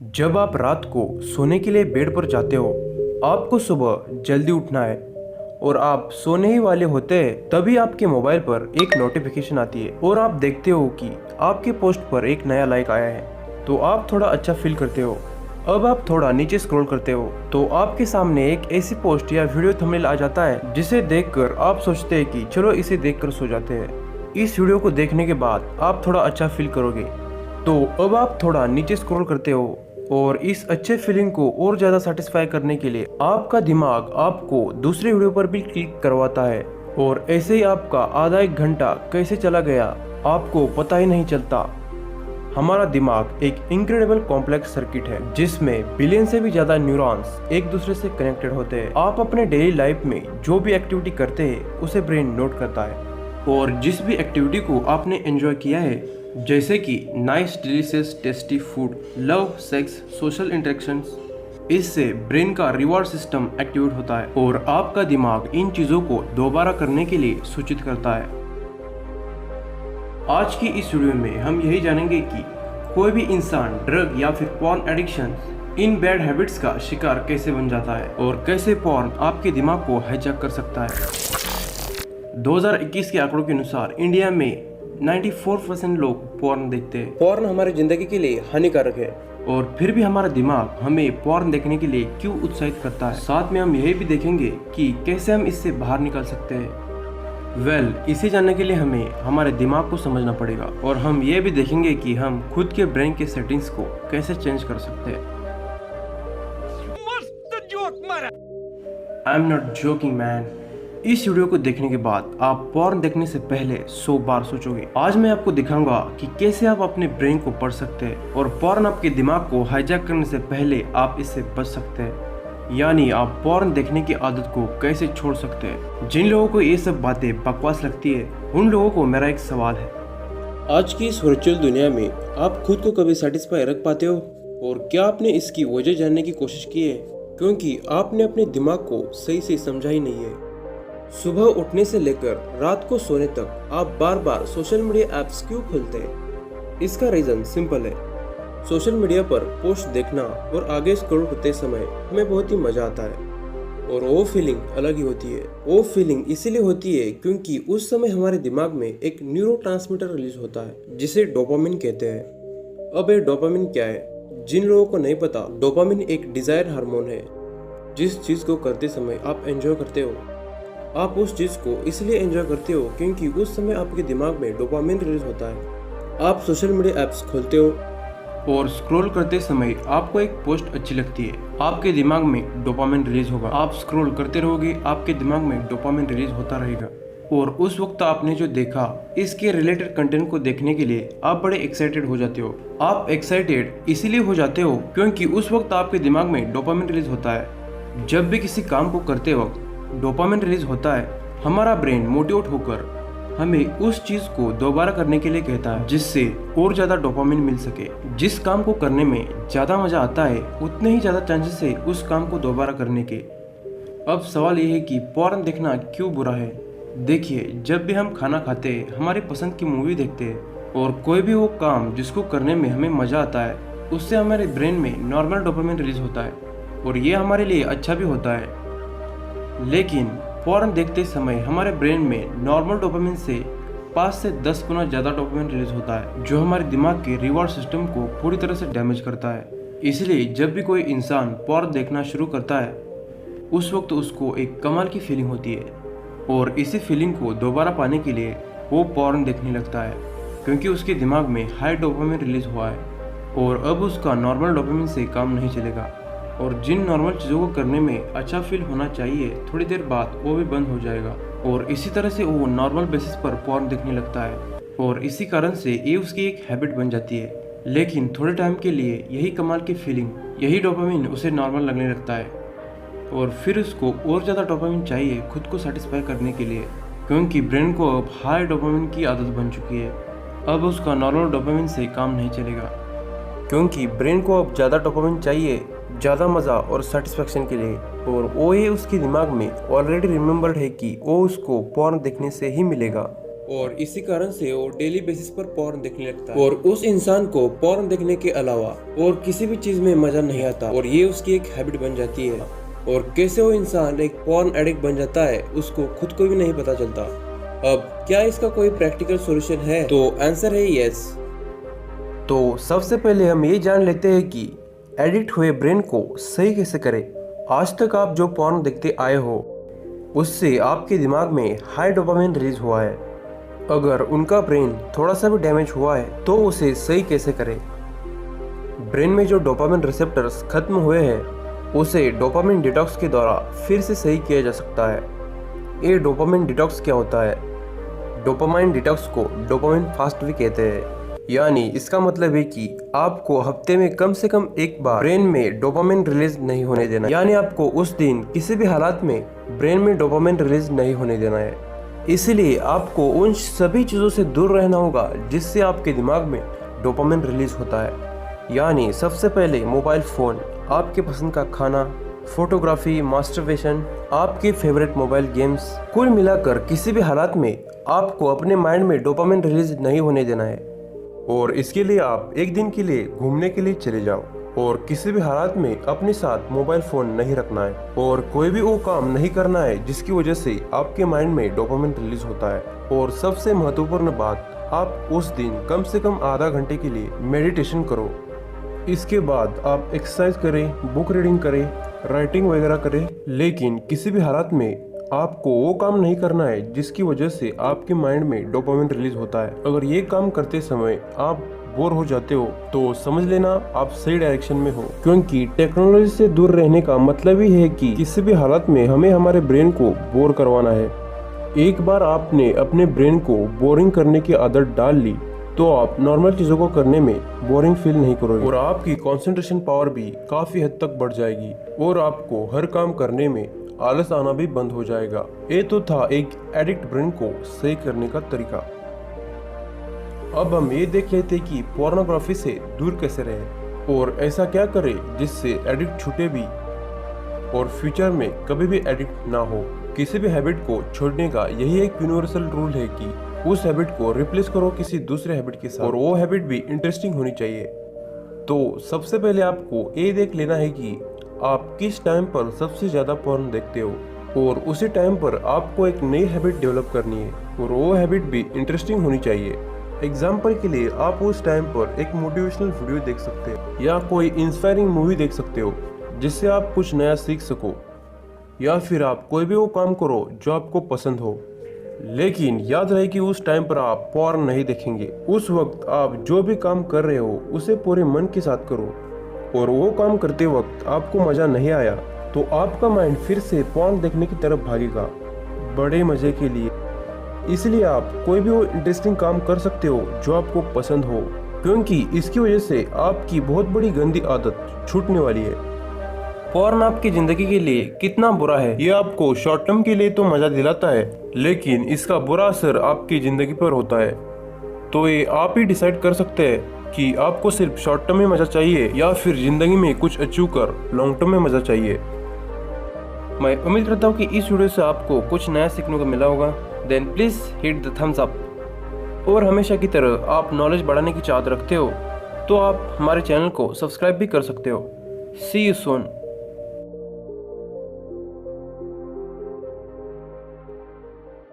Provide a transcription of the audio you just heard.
जब आप रात को सोने के लिए बेड पर जाते हो, आपको सुबह जल्दी उठना है और आप सोने ही वाले होते हैं, तभी आपके मोबाइल पर एक नोटिफिकेशन आती है और आप देखते हो कि आपके पोस्ट पर एक नया लाइक आया है। तो आप थोड़ा अच्छा फील करते हो। अब आप थोड़ा नीचे स्क्रॉल करते हो तो आपके सामने एक ऐसी पोस्ट या वीडियो थंबनेल आ जाता है जिसे देखकर आप सोचते हैं कि चलो इसे देखकर सो जाते हैं। इस वीडियो को देखने के बाद आप थोड़ा अच्छा फील करोगे। तो अब आप थोड़ा नीचे स्क्रॉल करते हो और इस अच्छे फीलिंग को और ज़्यादा सेटिस्फाई करने के लिए आपका दिमाग आपको दूसरे वीडियो पर भी क्लिक करवाता है और ऐसे ही आपका आधा एक घंटा कैसे चला गया आपको पता ही नहीं चलता। हमारा दिमाग एक इनक्रेडिबल कॉम्प्लेक्स सर्किट है जिसमें बिलियन से भी ज़्यादा न्यूरॉन्स एक दूसरे से कनेक्टेड होते हैं। आप अपने डेली लाइफ में जो भी एक्टिविटी करते हैं उसे ब्रेन नोट करता है और जिस भी एक्टिविटी को आपने एंजॉय किया है, जैसे कि nice delicious tasty food, love, sex, social interactions, इससे ब्रेन का रिवॉर्ड सिस्टम एक्टिवेट होता है और आपका दिमाग इन चीज़ों को दोबारा करने के लिए सूचित करता है। आज की इस वीडियो में हम यही जानेंगे कि कोई भी इंसान ड्रग या फिर porn addiction, in bad habits का शिकार कैसे बन जाता है और कैसे पॉर्न आपके दिमाग को हाईजैक कर सकता है। 2021 के आंकड़ों के अनुसार इंडिया में 94% लोग पॉर्न देखते हैं। पॉर्न हमारी जिंदगी के लिए हानिकारक है और फिर भी हमारा दिमाग हमें पॉर्न देखने के लिए क्यों उत्साहित करता है। साथ में हम यही भी देखेंगे कि कैसे हम इससे बाहर निकल सकते हैं। इसे जानने के लिए हमें हमारे दिमाग को समझना पड़ेगा और हम ये भी देखेंगे कि हम खुद के ब्रेन के सेटिंग्स को कैसे चेंज कर सकते हैं। I am not joking man. इस वीडियो को देखने के बाद आप पॉर्न देखने से पहले 100 बार सोचोगे। आज मैं आपको दिखाऊंगा कि कैसे आप अपने ब्रेन को पढ़ सकते हैं और पॉर्न आपके दिमाग को हाईजैक करने से पहले आप इससे बच सकते हैं, यानी आप पॉर्न देखने की आदत को कैसे छोड़ सकते हैं। जिन लोगों को ये सब बातें बकवास लगती है उन लोगों को मेरा एक सवाल है। आज की इस वर्चुअल दुनिया में आप खुद को कभी सेटिस्फाई रख पाते हो और क्या आपने इसकी वजह जानने की कोशिश की है? क्योंकि आपने अपने दिमाग को सही से समझा ही नहीं है। सुबह उठने से लेकर रात को सोने तक आप बार बार सोशल मीडिया ऐप्स क्यों खोलते हैं? इसका रीजन सिंपल है। सोशल मीडिया पर पोस्ट देखना और आगे स्क्रॉल करते समय हमें बहुत ही मजा आता है और वो फीलिंग अलग ही होती है। वो फीलिंग इसीलिए होती है क्योंकि उस समय हमारे दिमाग में एक न्यूरोट्रांसमीटर रिलीज होता है जिसे डोपामिन कहते हैं। अब ये डोपामिन क्या है? जिन लोगों को नहीं पता, डोपामिन एक डिजायर हार्मोन है। जिस चीज को करते समय आप एंजॉय करते हो, आप उस चीज को इसलिए एंजॉय करते हो क्योंकि उस समय आपके दिमाग में डोपामिन रिलीज होता है। आप सोशल मीडिया ऐप्स खोलते हो और स्क्रॉल करते समय आपको एक पोस्ट अच्छी लगती है, आपके दिमाग में डोपामिन रिलीज होगा। आप स्क्रॉल करते रहोगे, आपके दिमाग में डोपामिन रिलीज होता रहेगा और उस वक्त आपने जो देखा इसके रिलेटेड कंटेंट को देखने के लिए आप बड़े एक्साइटेड हो जाते हो। आप एक्साइटेड इसीलिए हो जाते हो क्योंकि उस वक्त आपके दिमाग में डोपामिन रिलीज होता है। जब भी किसी काम को करते वक्त डोपामिन रिलीज होता है, हमारा ब्रेन मोटिवेट होकर हमें उस चीज को दोबारा करने के लिए कहता है जिससे और ज्यादा डोपामिन मिल सके। जिस काम को करने में ज्यादा मजा आता है उतने ही ज्यादा चांसेस है उस काम को दोबारा करने के। अब सवाल ये है कि पॉर्न देखना क्यों बुरा है? देखिए, जब भी हम खाना खाते हैं, हमारी पसंद की मूवी देखते हैं और कोई भी वो काम जिसको करने में हमें मजा आता है, उससे हमारे ब्रेन में नॉर्मल डोपामिन रिलीज होता है और ये हमारे लिए अच्छा भी होता है। लेकिन पॉर्न देखते समय हमारे ब्रेन में नॉर्मल डोपामिन से 5 से 10 गुना ज़्यादा डोपामिन रिलीज होता है जो हमारे दिमाग के रिवॉर्ड सिस्टम को पूरी तरह से डैमेज करता है। इसलिए जब भी कोई इंसान पॉर्न देखना शुरू करता है उस वक्त उसको एक कमाल की फीलिंग होती है और इसी फीलिंग को दोबारा पाने के लिए वो पॉर्न देखने लगता है क्योंकि उसके दिमाग में हाई डोपामिन रिलीज हुआ है और अब उसका नॉर्मल डोपामिन से काम नहीं चलेगा और जिन नॉर्मल चीज़ों को करने में अच्छा फील होना चाहिए, थोड़ी देर बाद वो भी बंद हो जाएगा और इसी तरह से वो नॉर्मल बेसिस पर पॉर्न देखने लगता है और इसी कारण से ये उसकी एक हैबिट बन जाती है। लेकिन थोड़े टाइम के लिए यही कमाल की फीलिंग, यही डोपामिन उसे नॉर्मल लगने लगता है और फिर उसको और ज़्यादा डोपामिन चाहिए खुद को सेटिस्फाई करने के लिए क्योंकि ब्रेन को अब हाई डोपामिन की आदत बन चुकी है। अब उसका नॉर्मल डोपामिन से काम नहीं चलेगा क्योंकि ब्रेन को अब ज़्यादा डोपामिन चाहिए, ज़्यादा मज़ा और सेटिस्फेक्शन के लिए और वो ये उसके दिमाग में ऑलरेडी रिमेम्बर्ड है कि वो उसको पॉर्न देखने से ही मिलेगा। और इसी कारण से वो डेली बेसिस पर पॉर्न देखने लगता है और उस इंसान को पॉर्न देखने के अलावा और किसी भी चीज में मजा नहीं आता और ये उसकी एक हैबिट बन जाती है। और कैसे वो इंसान एक पॉर्न एडिक्ट बन जाता है उसको खुद को भी नहीं पता चलता। अब क्या इसका कोई प्रैक्टिकल सॉल्यूशन है? तो आंसर है यस। तो सबसे पहले हम ये जान लेते हैं कि एडिक्ट हुए ब्रेन को सही कैसे करें। आज तक आप जो पॉर्न देखते आए हो उससे आपके दिमाग में हाई डोपामिन रिलीज हुआ है। अगर उनका ब्रेन थोड़ा सा भी डैमेज हुआ है तो उसे सही कैसे करें। ब्रेन में जो डोपामिन रिसेप्टर्स खत्म हुए हैं उसे डोपामिन डिटॉक्स के द्वारा फिर से सही किया जा सकता है। ये डोपामिन डिटॉक्स क्या होता है? डोपामाइन डिटॉक्स को डोपामिन फास्ट भी कहते हैं। यानी इसका मतलब है कि आपको हफ्ते में कम से कम एक बार ब्रेन में डोपामिन रिलीज नहीं होने देना। यानी आपको उस दिन किसी भी हालात में ब्रेन में डोपामिन रिलीज नहीं होने देना है। इसलिए आपको उन सभी चीज़ों से दूर रहना होगा जिससे आपके दिमाग में डोपामिन रिलीज होता है। यानी सबसे पहले मोबाइल फ़ोन, आपके पसंद का खाना, फोटोग्राफी, मास्टरबेशन, आपके फेवरेट मोबाइल गेम्स, कुल मिलाकर किसी भी हालात में आपको अपने माइंड में डोपामिन रिलीज नहीं होने देना है। और इसके लिए आप एक दिन के लिए घूमने के लिए चले जाओ और किसी भी हालात में अपने साथ मोबाइल फोन नहीं रखना है और कोई भी वो काम नहीं करना है जिसकी वजह से आपके माइंड में डोपामिन रिलीज होता है। और सबसे महत्वपूर्ण बात, आप उस दिन कम से कम आधा घंटे के लिए मेडिटेशन करो। इसके बाद आप एक्सरसाइज करें, बुक रीडिंग करें, राइटिंग वगैरह करें, लेकिन किसी भी हालात में आपको वो काम नहीं करना है जिसकी वजह से आपके माइंड में डोपामिन रिलीज होता है। अगर ये काम करते समय आप बोर हो जाते हो तो समझ लेना आप सही डायरेक्शन में हो, क्योंकि टेक्नोलॉजी से दूर रहने का मतलब ही है कि किसी भी हालत में हमें हमारे ब्रेन को बोर करवाना है। एक बार आपने अपने ब्रेन को बोरिंग करने की आदत डाल ली तो आप नॉर्मल चीज़ों को करने में बोरिंग फील नहीं करोगे और आपकी कंसंट्रेशन पावर भी काफ़ी हद तक बढ़ जाएगी और आपको हर काम करने में आलस आना भी बंद हो जाएगा। ये तो था एक एडिक्ट ब्रेन को सही करने का तरीका। अब हम ये देख लेते कि पोर्नोग्राफी से दूर कैसे रहे और ऐसा क्या करें जिससे एडिक्ट छूटे भी और फ्यूचर में कभी भी एडिक्ट ना हो। किसी भी हैबिट को छोड़ने का यही एक यूनिवर्सल रूल है कि उस हैबिट को रिप्लेस करो किसी दूसरे हैबिट के साथ और वो हैबिट भी इंटरेस्टिंग होनी चाहिए। तो सबसे पहले आपको ये देख लेना है कि आप किस टाइम पर सबसे ज़्यादा पॉर्न देखते हो और उसी टाइम पर आपको एक नई हैबिट डेवलप करनी है और वो हैबिट भी इंटरेस्टिंग होनी चाहिए। एग्जाम्पल के लिए आप उस टाइम पर एक मोटिवेशनल वीडियो देख सकते हो या कोई इंस्पायरिंग मूवी देख सकते हो जिससे आप कुछ नया सीख सको, या फिर आप कोई भी वो काम करो जो आपको पसंद हो। लेकिन याद रहे कि उस टाइम पर आप पॉर्न नहीं देखेंगे। उस वक्त आप जो भी काम कर रहे हो उसे पूरे मन के साथ करो और वो काम करते वक्त आपको मजा नहीं आया तो आपका माइंड फिर से पॉर्न देखने की तरफ भागेगा बड़े मजे के लिए। इसलिए आप कोई भी वो इंटरेस्टिंग काम कर सकते हो जो आपको पसंद हो, क्योंकि इसकी वजह से आपकी बहुत बड़ी गंदी आदत छूटने वाली है। पॉर्न आपकी जिंदगी के लिए कितना बुरा है ये आपको शॉर्ट टर्म के लिए तो मजा दिलाता है, लेकिन इसका बुरा असर आपकी जिंदगी पर होता है। तो ये आप ही डिसाइड कर सकते हैं कि आपको सिर्फ शॉर्ट टर्म में मजा चाहिए या फिर जिंदगी में कुछ अचीव कर लॉन्ग टर्म में मजा चाहिए। मैं उम्मीद करता हूँ कि इस वीडियो से आपको कुछ नया सीखने को मिला होगा। Then please hit the thumbs up. और हमेशा की तरह आप नॉलेज बढ़ाने की चाहत रखते हो तो आप हमारे चैनल को सब्सक्राइब भी कर सकते हो। सी यू सून।